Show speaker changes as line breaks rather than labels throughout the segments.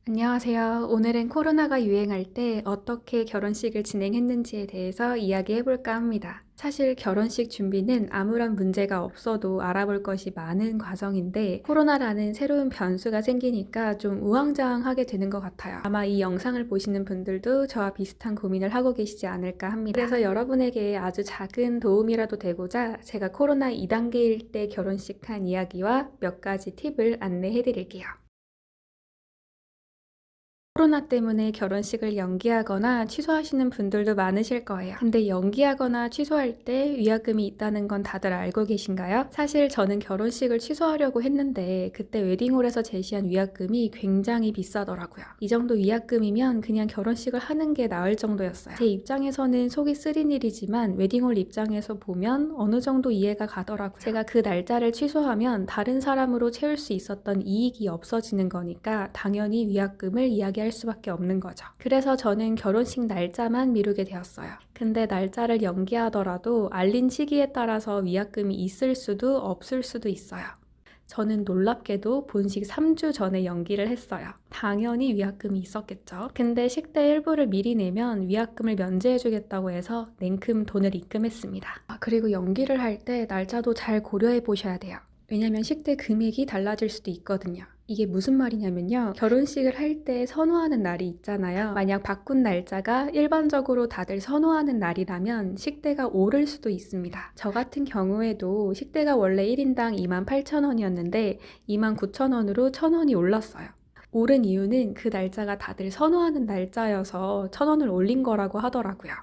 안녕하세요. 오늘은 코로나가 유행할 때 어떻게 결혼식을 진행했는지에 대해서 이야기해 볼까 합니다. 사실 결혼식 준비는 아무런 문제가 없어도 알아볼 것이 많은 과정인데 코로나라는 새로운 변수가 생기니까 좀 우왕좌왕하게 되는 것 같아요. 아마 이 영상을 보시는 분들도 저와 비슷한 고민을 하고 계시지 않을까 합니다. 그래서 여러분에게 아주 작은 도움이라도 되고자 제가 코로나 2단계일 때 결혼식 한 이야기와 몇 가지 팁을 안내해 드릴게요. 코로나 때문에 결혼식을 연기하거나 취소하시는 분들도 많으실 거예요. 근데 연기하거나 취소할 때 위약금이 있다는 건 다들 알고 계신가요? 사실 저는 결혼식을 취소하려고 했는데 그때 웨딩홀에서 제시한 위약금이 굉장히 비싸더라고요. 이 정도 위약금이면 그냥 결혼식을 하는 게 나을 정도였어요. 제 입장에서는 속이 쓰린 일이지만 웨딩홀 입장에서 보면 어느 정도 이해가 가더라고요. 제가 그 날짜를 취소하면 다른 사람으로 채울 수 있었던 이익이 없어지는 거니까 당연히 위약금을 이야기할 수밖에 없는 거죠. 그래서 저는 결혼식 날짜만 미루게 되었어요. 근데 날짜를 연기하더라도 알린 시기에 따라서 위약금이 있을 수도 없을 수도 있어요. 저는 놀랍게도 본식 3주 전에 연기를 했어요. 당연히 위약금이 있었겠죠. 근데 식대 일부를 미리 내면 위약금을 면제해주겠다고 해서 냉큼 돈을 입금했습니다. 그리고 연기를 할 때 날짜도 잘 고려해 보셔야 돼요. 왜냐면 식대 금액이 달라질 수도 있거든요. 이게 무슨 말이냐면요. 결혼식을 할 때 선호하는 날이 있잖아요. 만약 바꾼 날짜가 일반적으로 다들 선호하는 날이라면 식대가 오를 수도 있습니다. 저 같은 경우에도 식대가 원래 1인당 28,000원이었는데 29,000원으로 1,000원이 올랐어요. 오른 이유는 그 날짜가 다들 선호하는 날짜여서 1,000원을 올린 거라고 하더라고요.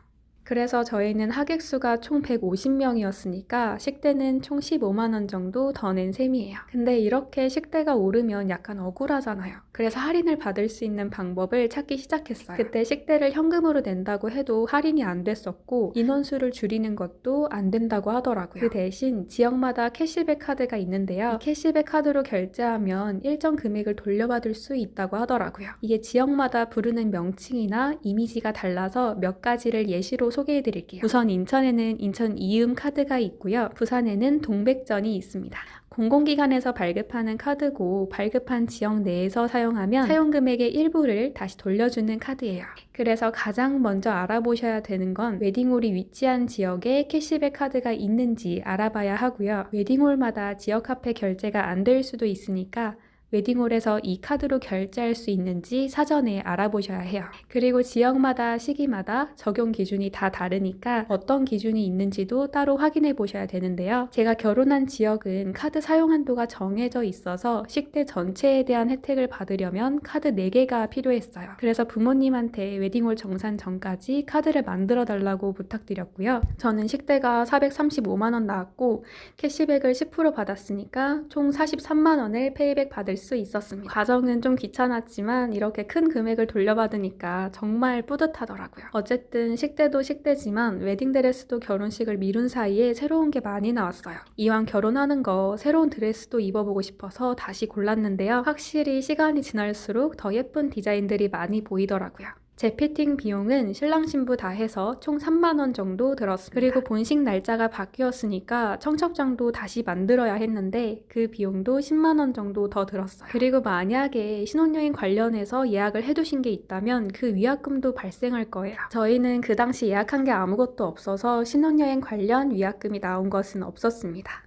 그래서 저희는 하객 수가 총 150명이었으니까 식대는 총 15만 원 정도 더 낸 셈이에요. 근데 이렇게 식대가 오르면 약간 억울하잖아요. 그래서 할인을 받을 수 있는 방법을 찾기 시작했어요. 그때 식대를 현금으로 낸다고 해도 할인이 안 됐었고 인원수를 줄이는 것도 안 된다고 하더라고요. 그 대신 지역마다 캐시백 카드가 있는데요. 이 캐시백 카드로 결제하면 일정 금액을 돌려받을 수 있다고 하더라고요. 이게 지역마다 부르는 명칭이나 이미지가 달라서 몇 가지를 예시로 소개해 드릴게요. 우선 인천에는 인천 이음 카드가 있고요. 부산에는 동백전이 있습니다. 공공기관에서 발급하는 카드고 발급한 지역 내에서 사용하면 사용금액의 일부를 다시 돌려주는 카드예요. 그래서 가장 먼저 알아보셔야 되는 건 웨딩홀이 위치한 지역에 캐시백 카드가 있는지 알아봐야 하고요. 웨딩홀마다 지역 화폐 결제가 안 될 수도 있으니까 웨딩홀에서 이 카드로 결제할 수 있는지 사전에 알아보셔야 해요. 그리고 지역마다 시기마다 적용 기준이 다 다르니까 어떤 기준이 있는지도 따로 확인해 보셔야 되는데요. 제가 결혼한 지역은 카드 사용 한도가 정해져 있어서 식대 전체에 대한 혜택을 받으려면 카드 4개가 필요했어요. 그래서 부모님한테 웨딩홀 정산 전까지 카드를 만들어 달라고 부탁드렸고요. 저는 식대가 435만 원 나왔고 캐시백을 10% 받았으니까 총 43만 원을 페이백 받을 수 있었습니다. 과정은 좀 귀찮았지만 이렇게 큰 금액을 돌려받으니까 정말 뿌듯하더라고요. 어쨌든 식대도 식대지만 웨딩드레스도 결혼식을 미룬 사이에 새로운 게 많이 나왔어요. 이왕 결혼하는 거 새로운 드레스도 입어보고 싶어서 다시 골랐는데요. 확실히 시간이 지날수록 더 예쁜 디자인들이 많이 보이더라고요. 재피팅 비용은 신랑 신부 다 해서 총 3만 원 정도 들었습니다. 그리고 본식 날짜가 바뀌었으니까 청첩장도 다시 만들어야 했는데 그 비용도 10만 원 정도 더 들었어요. 그리고 만약에 신혼여행 관련해서 예약을 해두신 게 있다면 그 위약금도 발생할 거예요. 저희는 그 당시 예약한 게 아무것도 없어서 신혼여행 관련 위약금이 나온 것은 없었습니다.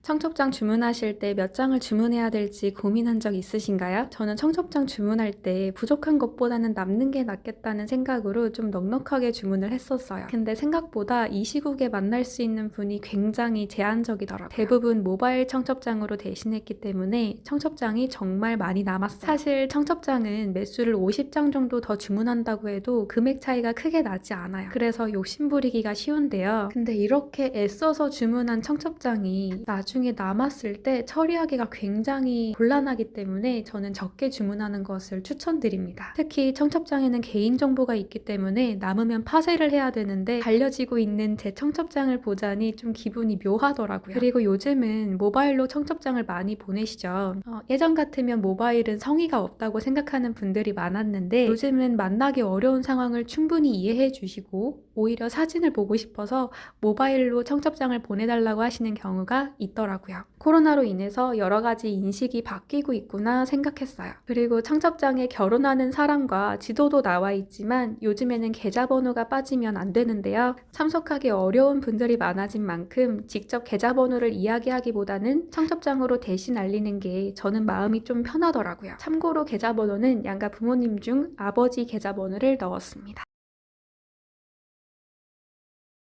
청첩장 주문하실 때 몇 장을 주문해야 될지 고민한 적 있으신가요? 저는 청첩장 주문할 때 부족한 것보다는 남는 게 낫겠다는 생각으로 좀 넉넉하게 주문을 했었어요. 근데 생각보다 이 시국에 만날 수 있는 분이 굉장히 제한적이더라고요. 대부분 모바일 청첩장으로 대신했기 때문에 청첩장이 정말 많이 남았어요. 사실 청첩장은 매수를 50장 정도 더 주문한다고 해도 금액 차이가 크게 나지 않아요. 그래서 욕심부리기가 쉬운데요. 근데 이렇게 애써서 주문한 청첩장이 나중에 남았을 때 처리하기가 굉장히 곤란하기 때문에 저는 적게 주문하는 것을 추천드립니다. 특히 청첩장에는 개인정보가 있기 때문에 남으면 파쇄를 해야 되는데 알려지고 있는 제 청첩장을 보자니 좀 기분이 묘하더라고요. 그리고 요즘은 모바일로 청첩장을 많이 보내시죠. 예전 같으면 모바일은 성의가 없다고 생각하는 분들이 많았는데 요즘은 만나기 어려운 상황을 충분히 이해해 주시고 오히려 사진을 보고 싶어서 모바일로 청첩장을 보내달라고 하시는 경우가 있더라고요. 많더라고요. 코로나로 인해서 여러 가지 인식이 바뀌고 있구나 생각했어요. 그리고 청첩장에 결혼하는 사람과 지도도 나와 있지만 요즘에는 계좌번호가 빠지면 안 되는데요. 참석하기 어려운 분들이 많아진 만큼 직접 계좌번호를 이야기하기보다는 청첩장으로 대신 알리는 게 저는 마음이 좀 편하더라고요. 참고로 계좌번호는 양가 부모님 중 아버지 계좌번호를 넣었습니다.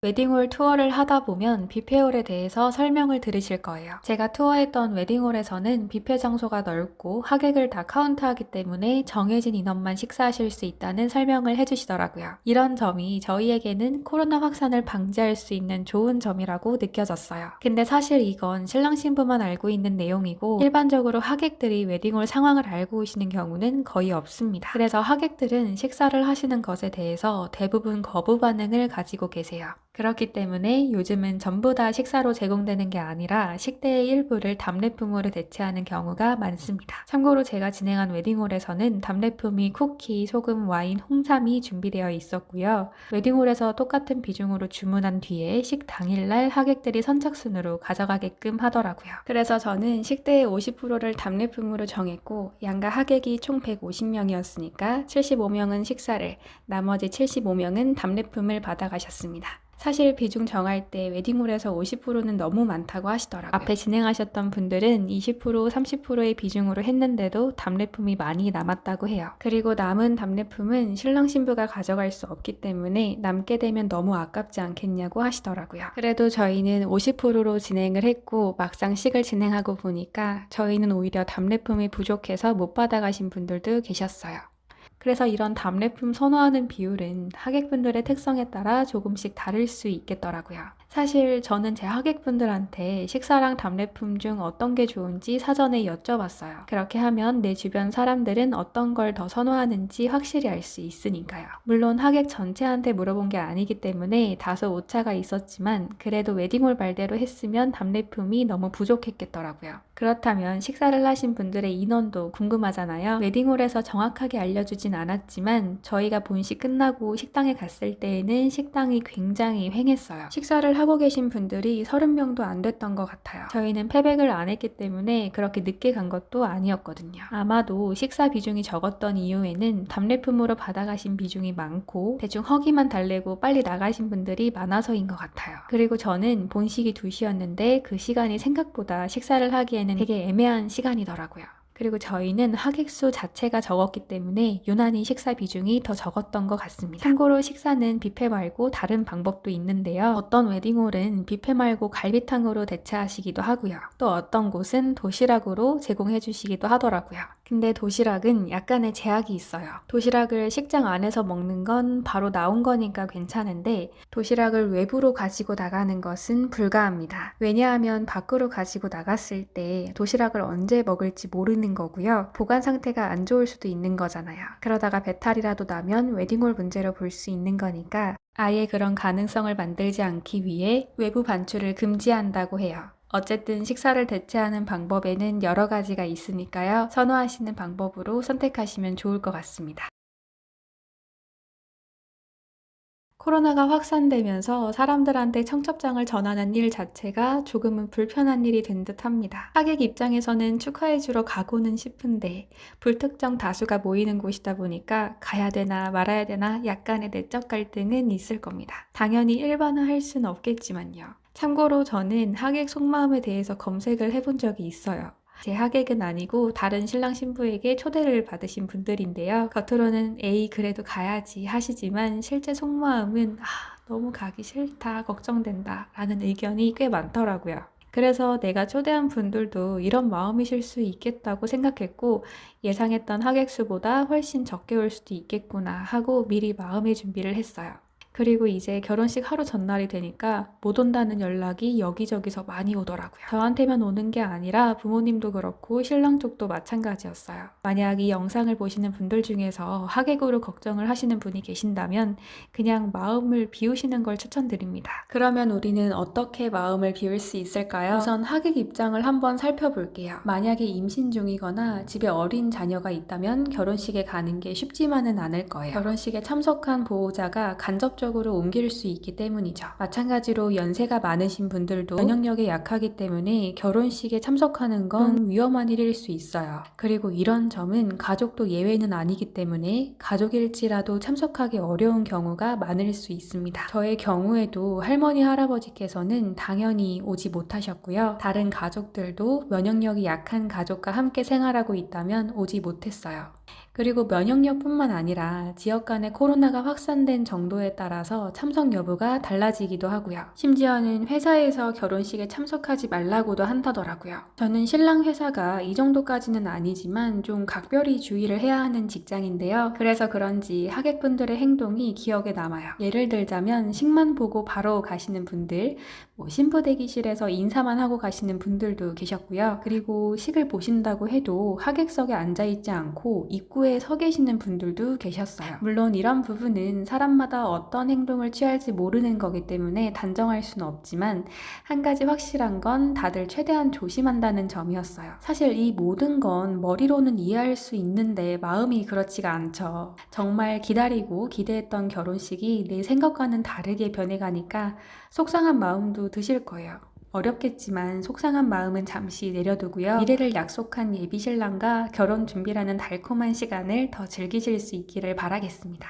웨딩홀 투어를 하다 보면 뷔페홀에 대해서 설명을 들으실 거예요. 제가 투어했던 웨딩홀에서는 뷔페 장소가 넓고 하객을 다 카운트하기 때문에 정해진 인원만 식사하실 수 있다는 설명을 해주시더라고요. 이런 점이 저희에게는 코로나 확산을 방지할 수 있는 좋은 점이라고 느껴졌어요. 근데 사실 이건 신랑 신부만 알고 있는 내용이고 일반적으로 하객들이 웨딩홀 상황을 알고 오시는 경우는 거의 없습니다. 그래서 하객들은 식사를 하시는 것에 대해서 대부분 거부 반응을 가지고 계세요. 그렇기 때문에 요즘은 전부 다 식사로 제공되는 게 아니라 식대의 일부를 답례품으로 대체하는 경우가 많습니다. 참고로 제가 진행한 웨딩홀에서는 답례품이 쿠키, 소금, 와인, 홍삼이 준비되어 있었고요. 웨딩홀에서 똑같은 비중으로 주문한 뒤에 식 당일날 하객들이 선착순으로 가져가게끔 하더라고요. 그래서 저는 식대의 50%를 답례품으로 정했고 양가 하객이 총 150명이었으니까 75명은 식사를, 나머지 75명은 답례품을 받아가셨습니다. 사실 비중 정할 때 웨딩홀에서 50%는 너무 많다고 하시더라고요. 앞에 진행하셨던 분들은 20%, 30%의 비중으로 했는데도 답례품이 많이 남았다고 해요. 그리고 남은 답례품은 신랑 신부가 가져갈 수 없기 때문에 남게 되면 너무 아깝지 않겠냐고 하시더라고요. 그래도 저희는 50%로 진행을 했고 막상 식을 진행하고 보니까 저희는 오히려 답례품이 부족해서 못 받아가신 분들도 계셨어요. 그래서 이런 답례품 선호하는 비율은 하객분들의 특성에 따라 조금씩 다를 수 있겠더라고요. 사실 저는 제 하객분들한테 식사랑 답례품 중 어떤 게 좋은지 사전에 여쭤봤어요. 그렇게 하면 내 주변 사람들은 어떤 걸 더 선호하는지 확실히 알 수 있으니까요. 물론 하객 전체한테 물어본 게 아니기 때문에 다소 오차가 있었지만 그래도 웨딩홀 말대로 했으면 답례품이 너무 부족했겠더라고요. 그렇다면 식사를 하신 분들의 인원도 궁금하잖아요. 웨딩홀에서 정확하게 알려주진 않았지만 저희가 본식 끝나고 식당에 갔을 때에는 식당이 굉장히 횡했어요. 식사를 하고 계신 분들이 30명도 안 됐던 것 같아요. 저희는 패백을 안 했기 때문에 그렇게 늦게 간 것도 아니었거든요. 아마도 식사 비중이 적었던 이유에는 답례품으로 받아가신 비중이 많고 대충 허기만 달래고 빨리 나가신 분들이 많아서인 것 같아요. 그리고 저는 본식이 2시였는데 그 시간이 생각보다 식사를 하기에는 되게 애매한 시간이더라고요. 그리고 저희는 하객수 자체가 적었기 때문에 유난히 식사 비중이 더 적었던 것 같습니다. 참고로 식사는 뷔페 말고 다른 방법도 있는데요. 어떤 웨딩홀은 뷔페 말고 갈비탕으로 대체하시기도 하고요. 또 어떤 곳은 도시락으로 제공해 주시기도 하더라고요. 근데 도시락은 약간의 제약이 있어요. 도시락을 식장 안에서 먹는 건 바로 나온 거니까 괜찮은데 도시락을 외부로 가지고 나가는 것은 불가합니다. 왜냐하면 밖으로 가지고 나갔을 때 도시락을 언제 먹을지 모르는 거고요. 보관 상태가 안 좋을 수도 있는 거잖아요. 그러다가 배탈이라도 나면 웨딩홀 문제로 볼 수 있는 거니까 아예 그런 가능성을 만들지 않기 위해 외부 반출을 금지한다고 해요. 어쨌든 식사를 대체하는 방법에는 여러 가지가 있으니까요. 선호하시는 방법으로 선택하시면 좋을 것 같습니다. 코로나가 확산되면서 사람들한테 청첩장을 전하는 일 자체가 조금은 불편한 일이 된 듯 합니다. 하객 입장에서는 축하해주러 가고는 싶은데 불특정 다수가 모이는 곳이다 보니까 가야 되나 말아야 되나 약간의 내적 갈등은 있을 겁니다. 당연히 일반화할 수는 없겠지만요. 참고로 저는 하객 속마음에 대해서 검색을 해본 적이 있어요. 제 하객은 아니고 다른 신랑 신부에게 초대를 받으신 분들인데요. 겉으로는 에이 그래도 가야지 하시지만 실제 속마음은 너무 가기 싫다, 걱정된다 라는 의견이 꽤 많더라고요. 그래서 내가 초대한 분들도 이런 마음이실 수 있겠다고 생각했고 예상했던 하객 수보다 훨씬 적게 올 수도 있겠구나 하고 미리 마음의 준비를 했어요. 그리고 이제 결혼식 하루 전날이 되니까 못 온다는 연락이 여기저기서 많이 오더라고요. 저한테만 오는 게 아니라 부모님도 그렇고 신랑 쪽도 마찬가지였어요. 만약 이 영상을 보시는 분들 중에서 하객으로 걱정을 하시는 분이 계신다면 그냥 마음을 비우시는 걸 추천드립니다. 그러면 우리는 어떻게 마음을 비울 수 있을까요? 우선 하객 입장을 한번 살펴볼게요. 만약에 임신 중이거나 집에 어린 자녀가 있다면 결혼식에 가는 게 쉽지만은 않을 거예요. 결혼식에 참석한 보호자가 간접적으로 직접적으로 옮길 수 있기 때문이죠. 마찬가지로 연세가 많으신 분들도 면역력이 약하기 때문에 결혼식에 참석하는 건 위험한 일일 수 있어요. 그리고 이런 점은 가족도 예외는 아니기 때문에 가족일지라도 참석하기 어려운 경우가 많을 수 있습니다. 저의 경우에도 할머니, 할아버지께서는 당연히 오지 못하셨고요. 다른 가족들도 면역력이 약한 가족과 함께 생활하고 있다면 오지 못했어요. 그리고 면역력뿐만 아니라 지역 간에 코로나가 확산된 정도에 따라서 참석 여부가 달라지기도 하고요. 심지어는 회사에서 결혼식에 참석하지 말라고도 한다더라고요. 저는 신랑 회사가 이 정도까지는 아니지만 좀 각별히 주의를 해야 하는 직장인데요. 그래서 그런지 하객분들의 행동이 기억에 남아요. 예를 들자면 식만 보고 바로 가시는 분들, 신부 대기실에서 인사만 하고 가시는 분들도 계셨고요. 그리고 식을 보신다고 해도 하객석에 앉아있지 않고 입구에 서 계시는 분들도 계셨어요. 물론 이런 부분은 사람마다 어떤 행동을 취할지 모르는 거기 때문에 단정할 수는 없지만 한 가지 확실한 건 다들 최대한 조심한다는 점이었어요. 사실 이 모든 건 머리로는 이해할 수 있는데 마음이 그렇지가 않죠. 정말 기다리고 기대했던 결혼식이 내 생각과는 다르게 변해가니까 속상한 마음도 드실 거예요. 어렵겠지만 속상한 마음은 잠시 내려두고요. 미래를 약속한 예비신랑과 결혼 준비라는 달콤한 시간을 더 즐기실 수 있기를 바라겠습니다.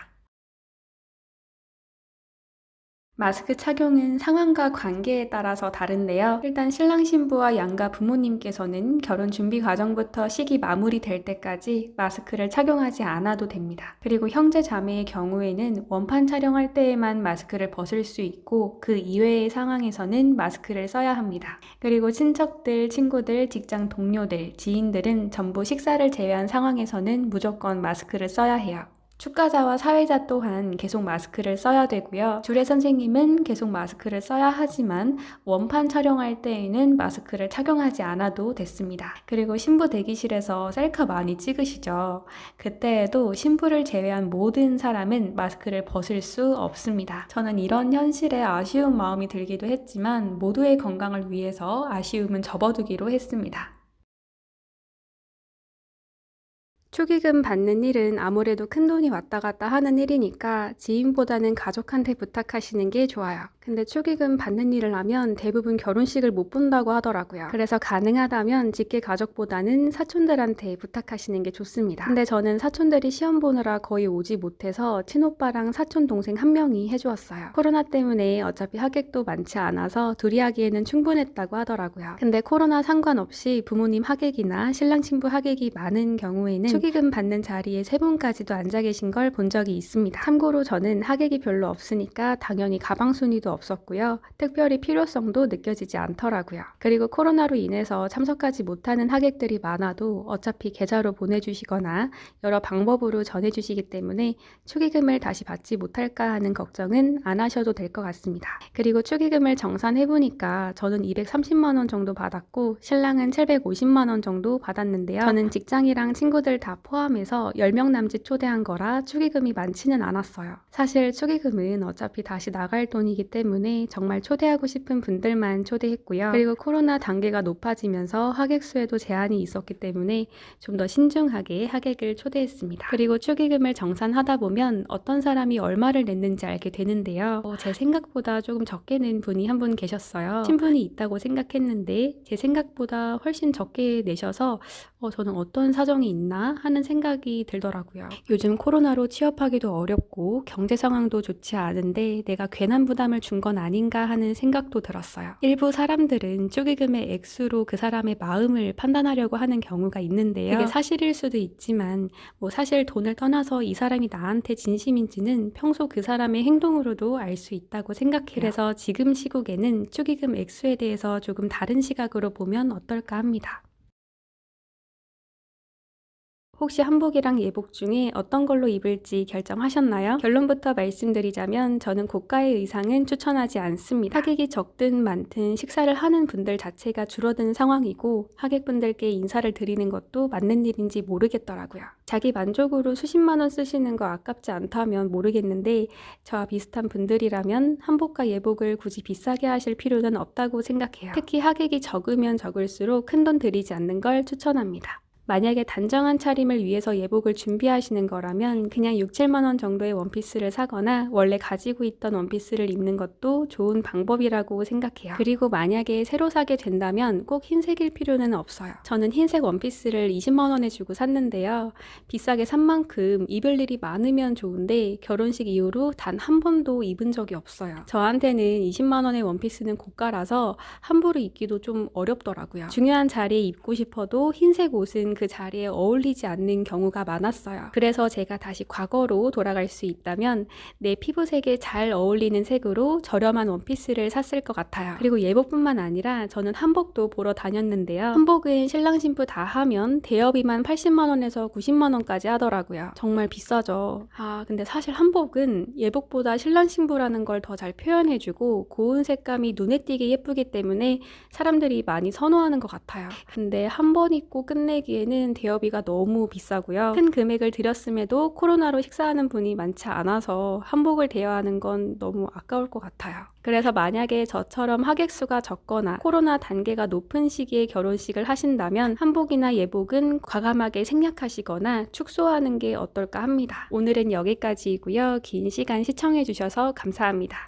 마스크 착용은 상황과 관계에 따라서 다른데요. 일단 신랑 신부와 양가 부모님께서는 결혼 준비 과정부터 식이 마무리될 때까지 마스크를 착용하지 않아도 됩니다. 그리고 형제 자매의 경우에는 원판 촬영할 때에만 마스크를 벗을 수 있고 그 이외의 상황에서는 마스크를 써야 합니다. 그리고 친척들, 친구들, 직장 동료들, 지인들은 전부 식사를 제외한 상황에서는 무조건 마스크를 써야 해요. 축가자와 사회자 또한 계속 마스크를 써야 되고요. 주례 선생님은 계속 마스크를 써야 하지만 원판 촬영할 때에는 마스크를 착용하지 않아도 됐습니다. 그리고 신부 대기실에서 셀카 많이 찍으시죠? 그때에도 신부를 제외한 모든 사람은 마스크를 벗을 수 없습니다. 저는 이런 현실에 아쉬운 마음이 들기도 했지만 모두의 건강을 위해서 아쉬움은 접어두기로 했습니다. 축의금 받는 일은 아무래도 큰돈이 왔다 갔다 하는 일이니까 지인보다는 가족한테 부탁하시는 게 좋아요. 근데 축의금 받는 일을 하면 대부분 결혼식을 못 본다고 하더라고요. 그래서 가능하다면 직계 가족보다는 사촌들한테 부탁하시는 게 좋습니다. 근데 저는 사촌들이 시험 보느라 거의 오지 못해서 친오빠랑 사촌 동생 한 명이 해주었어요. 코로나 때문에 어차피 하객도 많지 않아서 둘이 하기에는 충분했다고 하더라고요. 근데 코로나 상관없이 부모님 하객이나 신랑 신부 하객이 많은 경우에는 축의금 받는 자리에 3분까지도 앉아 계신 걸 본 적이 있습니다. 참고로 저는 하객이 별로 없으니까 당연히 가방 순위도 없었고요. 특별히 필요성도 느껴지지 않더라고요. 그리고 코로나로 인해서 참석하지 못하는 하객들이 많아도 어차피 계좌로 보내주시거나 여러 방법으로 전해주시기 때문에 축의금을 다시 받지 못할까 하는 걱정은 안 하셔도 될 것 같습니다. 그리고 축의금을 정산해보니까 저는 230만 원 정도 받았고 신랑은 750만 원 정도 받았는데요. 저는 직장이랑 친구들 다 포함해서 10명 남짓 초대한 거라 축의금이 많지는 않았어요. 사실 축의금은 어차피 다시 나갈 돈이기 때문에 정말 초대하고 싶은 분들만 초대했고요. 그리고 코로나 단계가 높아지면서 하객 수에도 제한이 있었기 때문에 좀 더 신중하게 하객을 초대했습니다. 그리고 축의금을 정산하다 보면 어떤 사람이 얼마를 냈는지 알게 되는데요. 제 생각보다 조금 적게 낸 분이 한 분 계셨어요. 친분이 있다고 생각했는데 제 생각보다 훨씬 적게 내셔서 저는 어떤 사정이 있나 하는 생각이 들더라고요. 요즘 코로나로 취업하기도 어렵고 경제 상황도 좋지 않은데 내가 괜한 부담을 준 건 아닌가 하는 생각도 들었어요. 일부 사람들은 축의금의 액수로 그 사람의 마음을 판단하려고 하는 경우가 있는데요. 그게 사실일 수도 있지만 사실 돈을 떠나서 이 사람이 나한테 진심인지는 평소 그 사람의 행동으로도 알 수 있다고 생각해요. 그래서 지금 시국에는 축의금 액수에 대해서 조금 다른 시각으로 보면 어떨까 합니다. 혹시 한복이랑 예복 중에 어떤 걸로 입을지 결정하셨나요? 결론부터 말씀드리자면 저는 고가의 의상은 추천하지 않습니다. 하객이 적든 많든 식사를 하는 분들 자체가 줄어든 상황이고 하객분들께 인사를 드리는 것도 맞는 일인지 모르겠더라고요. 자기 만족으로 수십만 원 쓰시는 거 아깝지 않다면 모르겠는데 저와 비슷한 분들이라면 한복과 예복을 굳이 비싸게 하실 필요는 없다고 생각해요. 특히 하객이 적으면 적을수록 큰돈 들이지 않는 걸 추천합니다. 만약에 단정한 차림을 위해서 예복을 준비하시는 거라면 그냥 6, 7만 원 정도의 원피스를 사거나 원래 가지고 있던 원피스를 입는 것도 좋은 방법이라고 생각해요. 그리고 만약에 새로 사게 된다면 꼭 흰색일 필요는 없어요. 저는 흰색 원피스를 20만 원에 주고 샀는데요. 비싸게 산 만큼 입을 일이 많으면 좋은데 결혼식 이후로 단 한 번도 입은 적이 없어요. 저한테는 20만 원의 원피스는 고가라서 함부로 입기도 좀 어렵더라고요. 중요한 자리에 입고 싶어도 흰색 옷은 그 자리에 어울리지 않는 경우가 많았어요. 그래서 제가 다시 과거로 돌아갈 수 있다면 내 피부색에 잘 어울리는 색으로 저렴한 원피스를 샀을 것 같아요. 그리고 예복뿐만 아니라 저는 한복도 보러 다녔는데요. 한복은 신랑 신부 다 하면 대여비만 80만 원에서 90만 원까지 하더라고요. 정말 비싸죠. 근데 사실 한복은 예복보다 신랑 신부라는 걸 더 잘 표현해주고 고운 색감이 눈에 띄게 예쁘기 때문에 사람들이 많이 선호하는 것 같아요. 근데 한 번 입고 끝내기에는 대여비가 너무 비싸고요. 큰 금액을 들였음에도 코로나로 식사하는 분이 많지 않아서 한복을 대여하는 건 너무 아까울 것 같아요. 그래서 만약에 저처럼 하객 수가 적거나 코로나 단계가 높은 시기에 결혼식을 하신다면 한복이나 예복은 과감하게 생략하시거나 축소하는 게 어떨까 합니다. 오늘은 여기까지이고요. 긴 시간 시청해 주셔서 감사합니다.